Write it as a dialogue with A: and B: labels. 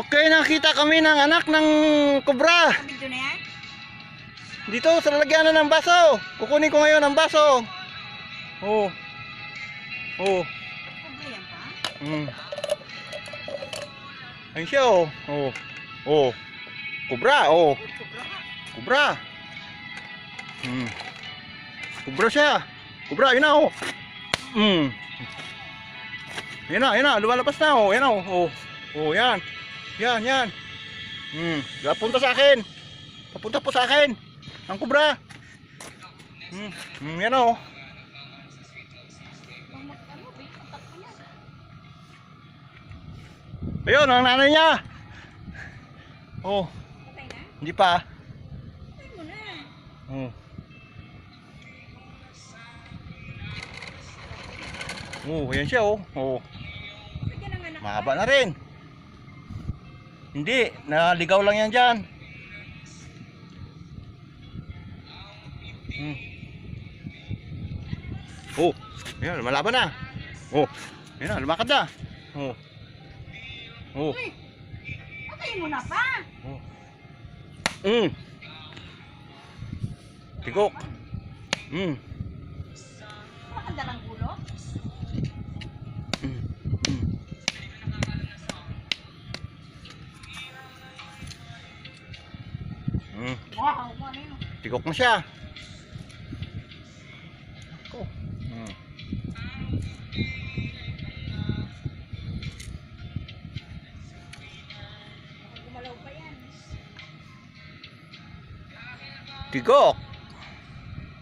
A: Okay, nakita kami ng anak ng kobra.
B: Video na yan?
A: Dito sa lalagyanan ng baso. Kukunin ko ngayon ang baso. Oh. Oh.
B: Kobra yan pa?
A: Ayun siya oh. Oh. Oh. Kobra oh.
B: Kobra ka.
A: Kobra. Kobra siya. Kobra, yun na oh. Yan na, lumalabas na oh. Yan na oh. Oh, oh yan. Yan. Papunta sa akin. Papunta po sa akin. Ang kobra. Yan oh. Ayun, ang nanay niya. Oh,
B: Patay na?
A: hindi pa.
B: Patay mo na.
A: Oh. Oh, yan siya oh. Oh,
B: Bigyan ng anak.
A: mahaba na rin. Hindi, naligaw lang yan dyan. Oh, ayan, lumalaban na. Oh, ayan na, lumakad na. Oh. Oh.
B: Uy! Patay mo na pa.
A: Oh. Tigok.
B: Makanda ng ulo. Wow, ano yun?
A: Tigok na siya. Ako.
B: Gumalaw pa yan.
A: Tigok.